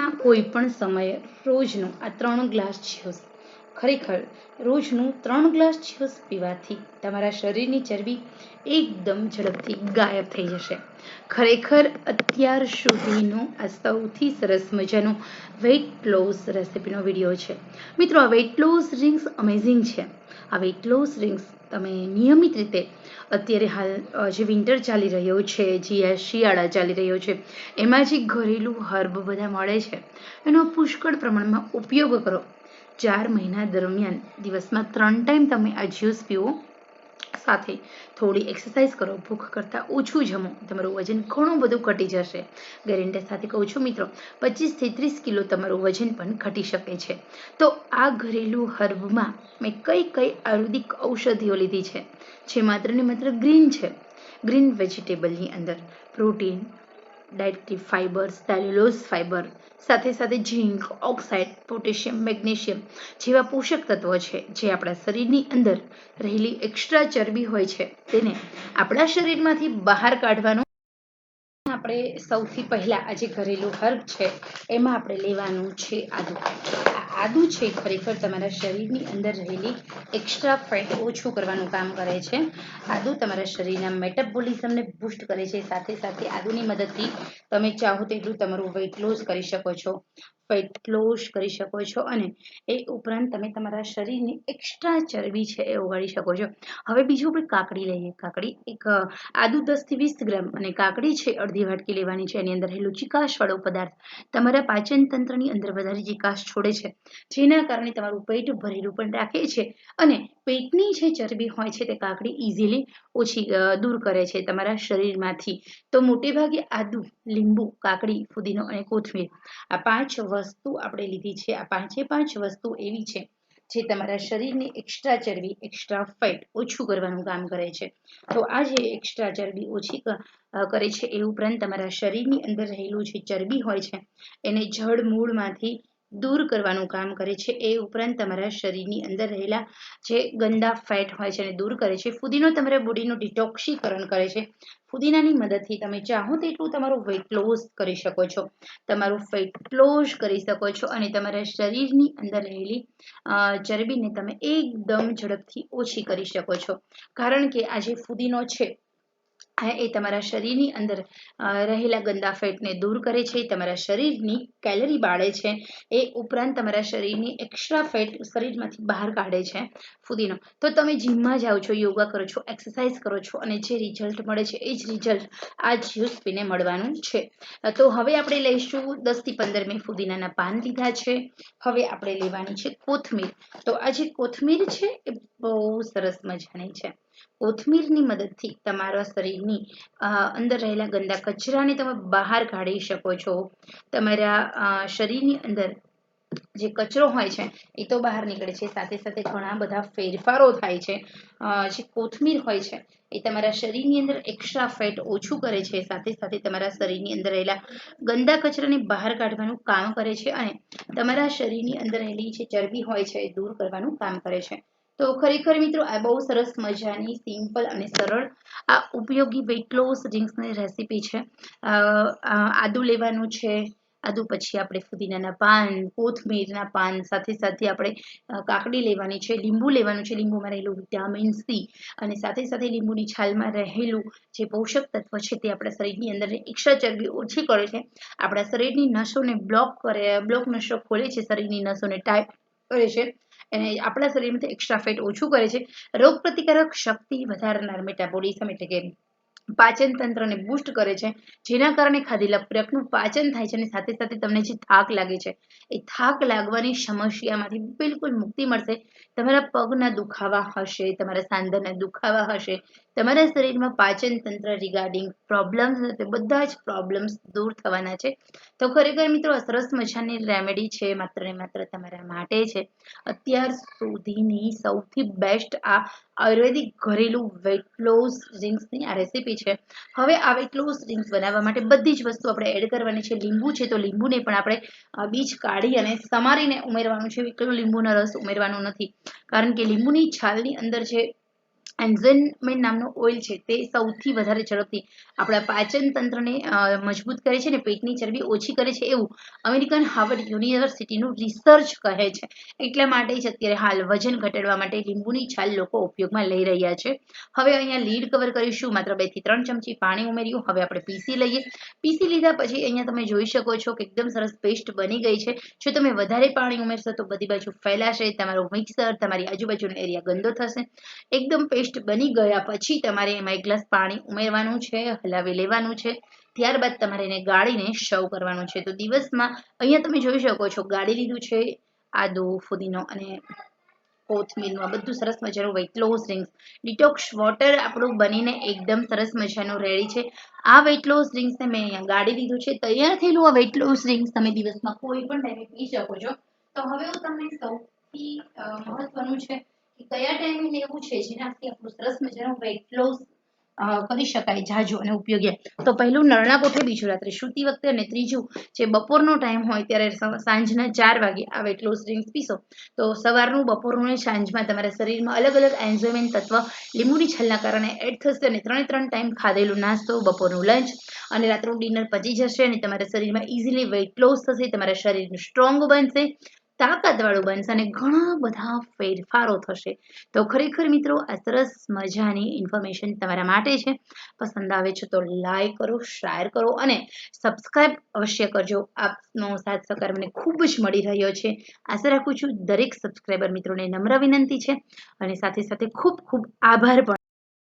દિવસના કોઈ પણ સમયે રોજનું આ 3 ગ્લાસ જ્યુસ ખરેખર રોજનું 3 ગ્લાસ જ્યુસ પીવાથી તમારા શરીરની ચરબી એકદમ ઝડપથી ગાયબ થઈ જશે. ખરેખર અત્યાર સુધીનો આ સૌથી સરસ મજાનો વેઇટ લોસ રેસિપીનો વિડીયો છે. મિત્રો, આ વેઇટ લોસ ડ્રિંક્સ અમેઝિંગ છે. આ વેઇટ લોસ ડ્રિંક્સ તમે નિયમિત રીતે અત્યારે હાલ જે વિન્ટર ચાલી રહ્યો છે, જે શિયાળા ચાલી રહ્યો છે, એમાં જે ઘરેલું હર્બ બધા મળે છે એનો પુષ્કળ પ્રમાણમાં ઉપયોગ કરો. 4 મહિના દરમિયાન દિવસમાં 3 ટાઈમ તમે આ જ્યુસ પીવો, સાથે થોડી એક્સરસાઇઝ કરો, ભૂખ કરતાં ઓછું જમો, તમારું વજન ઘણું બધું ઘટી જશે. ગેરંટી સાથે કહું છું મિત્રો, 25 થી 30 કિલો તમારું વજન પણ ઘટી શકે છે. તો આ ઘરેલું હર્બમાં મેં કઈ આયુર્વેદિક ઔષધિઓ લીધી છે જે માત્ર ને માત્ર ગ્રીન છે. ગ્રીન વેજીટેબલની અંદર protein, dietary fibre, cellulose fibre, સાથે ઝીંક, ઓક્સાઇડ, પોટેશિયમ, મેગ્નેશિયમ જેવા પોષક તત્વો છે જે આપણા શરીરની અંદર રહેલી એક્સ્ટ્રા ચરબી હોય છે તેને આપણા શરીરમાંથી બહાર કાઢવાનું. આપણે સૌથી પહેલા આ જે ઘરેલું હર્બ છે એમાં આપણે લેવાનું છે આદુ. આદુ છે ખરેખર તમારા શરીરની અંદર રહેલી એક્સ્ટ્રા ફેટ ઓછું કરવાનું કામ કરે છે. આદુ તમારા શરીરના મેટાબોલિઝમને બૂસ્ટ કરે છે. સાથે આદુની મદદથી તમે ચાહો તેટલું તમારું વેઇટ લોસ કરી શકો છો, ફેટ લોસ કરી શકો છો, અને એ ઉપરાંત તમે તમારા શરીરની એક્સ્ટ્રા ચરબી છે એ ઓગાળી શકો છો. હવે બીજું આપણે કાકડી લઈએ. કાકડી એક આદુ 10 થી 20 ગ્રામ અને કાકડી છે અડધી વાટકી લેવાની છે. એની અંદર રહેલું ચીકાશવાળો પદાર્થ તમારા પાચન તંત્રની અંદર વધારે ચીકાશ છોડે છે, જેના કારણે તમારું પેટ ભરેલું પણ રાખે છે અને પેટની જે ચરબી હોય છે તે કાકડી ઇઝીલી ઓછી દૂર કરે છે તમારા શરીરમાંથી. તો મોટે ભાગે આદુ, લીંબુ, કાકડી, ફુદીનો અને કોથમીર આ 5 વસ્તુ આપણે લીધી છે. આ 5 વસ્તુ એવી છે જે તમારા શરીરની એક્સ્ટ્રા ચરબી, એક્સ્ટ્રા ફેટ ઓછું કરવાનું કામ કરે છે. તો આ જે એક્સ્ટ્રા ચરબી ઓછી કરે છે એ ઉપરાંત તમારા શરીરની અંદર રહેલું જે ચરબી હોય છે એને જડ મૂળમાંથી દૂર કરવાનું કામ કરે છે. એ ઉપરાંત તમારા શરીરની અંદર રહેલા જે ગંદા ફેટ હોય છે એને દૂર કરે છે. ફુદીનો તમારા બોડીનું ડિટોક્સીકરણ કરે છે. ફુદીનાની મદદથી તમે ચાહો તેટલું તમારું વેઇટ લોસ કરી શકો છો, તમારું ફેટ લોસ કરી શકો છો, અને તમારા શરીરની અંદર રહેલી ચરબીને તમે એકદમ ઝડપથી ઓછી કરી શકો છો. કારણ કે આ જે ફુદીનો છે એ તમારા શરીરની અંદર રહેલા ગંદા ફેટને દૂર કરે છે, તમારા શરીરની કેલરી બાળે છે, એ ઉપરાંત તમારા શરીરની એક્સ્ટ્રા ફેટ શરીરમાંથી બહાર કાઢે છે ફુદીનો. તો તમે જીમમાં જાઓ છો, યોગા કરો છો, એક્સરસાઇઝ કરો છો અને જે રિઝલ્ટ મળે છે એ જ રિઝલ્ટ આ જ્યુસ પીને મળવાનું છે. તો હવે આપણે લઈશું 10 થી 15 મેં ફુદીનાના પાન લીધા છે. હવે આપણે લેવાની છે કોથમીર. તો આ જે કોથમીર છે એ બહુ સરસ મજાની છે. કોથમીરની મદદથી તમારા શરીરની અંદર રહેલા ગંદા કચરાને તમે બહાર કાઢી શકો છો. તમારા શરીરની અંદર જે કચરો હોય છે એ તો બહાર નીકળે છે, સાથે ઘણા બધા ફેરફારો થાય છે. જે કોથમીર હોય છે એ તમારા શરીરની અંદર એક્સ્ટ્રા ફેટ ઓછું કરે છે, સાથે તમારા શરીરની અંદર રહેલા ગંદા કચરાને બહાર કાઢવાનું કામ કરે છે, અને તમારા શરીરની અંદર રહેલી જે ચરબી હોય છે એ દૂર કરવાનું કામ કરે છે. તો ખરેખર મિત્રો, આ બહુ સરસ મજાની સિમ્પલ અને સરળ આ ઉપયોગી વેઇટ લોસ ડ્રિંક્સની રેસીપી છે. આદુ લેવાનું છે, આદુ પછી આપણે ફુદીનાના પાન, કોથમીરના પાન, સાથે આપણે કાકડી લેવાની છે, લીંબુ લેવાનું છે, લીંબુમાં રહેલું વિટામિન સી, અને સાથે લીંબુની છાલમાં રહેલું જે પોષક તત્વ છે તે આપણા શરીરની અંદર એક્સ્ટ્રા ચરબી ઓછી કરે છે, આપણા શરીરની નસોને બ્લોક નસો ખોલે છે, શરીરની નસોને ટાઈટ કરે છે, અને આપણા શરીરમાંથી એક્સ્ટ્રા ફેટ ઓછું કરે છે, રોગ પ્રતિકારક શક્તિ વધારનાર મેટાબોલિઝમ એટલે કે પાચન તંત્રને બૂસ્ટ કરે છે, જેના કારણે ખાધેલા ખોરાકનું પાચન થાય છે, અને સાથે તમને જે થાક લાગે છે એ થાક લાગવાની સમસ્યામાંથી બિલકુલ મુક્તિ મળશે. તમારા પગના દુખાવા હશે, તમારા સાંધાના દુખાવા હશે, તમારા શરીરમાં પાચન તંત્ર રિગાર્ડિંગ પ્રોબ્લેમ્સ હશે, બધા જ પ્રોબ્લેમ્સ દૂર થવાના છે. તો ખરેખર મિત્રો, આ સરસ મજાની રેમેડી છે, માત્ર ને માત્ર તમારા માટે છે. અત્યાર સુધીની સૌથી બેસ્ટ આ આયુર્વેદિક ઘરેલું વેઇટ લોસ ડ્રિંક્સની આ રેસીપી છે. હવે આ વેઇટ લોસ ડ્રિંક્સ બનાવવા માટે બધી જ વસ્તુ આપણે એડ કરવાની છે. લીંબુ છે તો લીંબુને પણ આપણે બીજ કાઢી અને સમારીને ઉમેરવાનું છે. એકલો લીંબુનો રસ ઉમેરવાનો નથી, કારણ કે લીંબુની છાલની અંદર જે એન્ઝાઇમ નામનો ઓઇલ છે તે સૌથી વધારે ઝડપથી આપણા પાચન તંત્રને મજબૂત કરે છે અને પેટની ચરબી ઓછી કરે છે એવું અમેરિકન હાર્વર્ડ યુનિવર્સિટીનું રિસર્ચ કહે છે. એટલા માટે જ અત્યારે હાલ વજન ઘટાડવા માટે લીંબુની છાલ લોકો ઉપયોગમાં લઈ રહ્યા છે. હવે અહીંયા લીડ કવર કરીશું. માત્ર 2 થી 3 ચમચી પાણી ઉમેર્યું. હવે આપણે પીસી લઈએ. પીસી લીધા પછી અહીંયા તમે જોઈ શકો છો કે એકદમ સરસ પેસ્ટ બની ગઈ છે. જો તમે વધારે પાણી ઉમેરશો તો બધી બાજુ ફેલાશે, તમારું મિક્સર, તમારી આજુબાજુનો એરિયા ગંદો થશે. એકદમ પેસ્ટ બની ગયા પછી તમારે એમાં 1 ગ્લાસ પાણી ઉમેરવાનું છે, હલાવી લેવાનું છે. ત્યારબાદ તમારે એને ગાળીને સર્વ કરવાનું છે. તો દિવસમાં અહીંયા તમે જોઈ શકો છો ગાળી લીધું છે આદુ, ફુદીનો અને કોથમીરનું આ બધું સરસ મજાનું weight loss drinks. Detox water આપણું બનીને એકદમ સરસ મજાનું રેડી છે. આ વેઇટ લોસ ડ્રિંક્સને મેં અહીંયા ગાળી દીધું છે. તૈયાર થયેલું આ વેઇટ લોસ ડ્રિંક્સ તમે દિવસમાં કોઈ પણ ટાઈમે પી શકો છો. તો હવે હું તમને સૌથી મહત્વનું છે કે કયા ટાઈમે લેવું છે જેનાથી આપણું સરસ મજાનું વેઇટ લોસ કરી શકાય જાજુ અને ઉપયોગી. તો પહેલું નરણા કોઠે, બીજું રાત્રે સૂતી વખતે અને ત્રીજું જે બપોરનો ટાઈમ હોય ત્યારે સાંજના 4 વાગે આ વેઇટ લોસ ડ્રિંક્સ પીશો તો સવારનું, બપોરનું અને સાંજમાં તમારા શરીરમાં અલગ અલગ એન્ઝાઇમ તત્વ લીંબુની છાલના કારણે એડ થશે અને 3 ટાઈમ ખાધેલું નાસ્તો, બપોરનું લંચ અને રાત્રનું ડિનર પચી જશે અને તમારા શરીરમાં ઇઝીલી વેઇટ લોસ થશે. તમારા શરીરનું સ્ટ્રોંગ બનશે, તાકાતવાળું બનશે અને ઘણા બધા ફેરફારો થશે. તો ખરેખર મિત્રો આ સરસ મજાની ઇન્ફોર્મેશન તમારા માટે છે. પસંદ આવે છે તો લાઈક કરો, શેર કરો અને સબસ્ક્રાઈબ અવશ્ય કરજો. આપનો સાથ સહકાર મને ખૂબ જ મળી રહ્યો છે. આશા રાખું છું દરેક સબસ્ક્રાઈબર મિત્રોને નમ્ર વિનંતી છે અને સાથે સાથે ખૂબ ખૂબ આભાર પણ.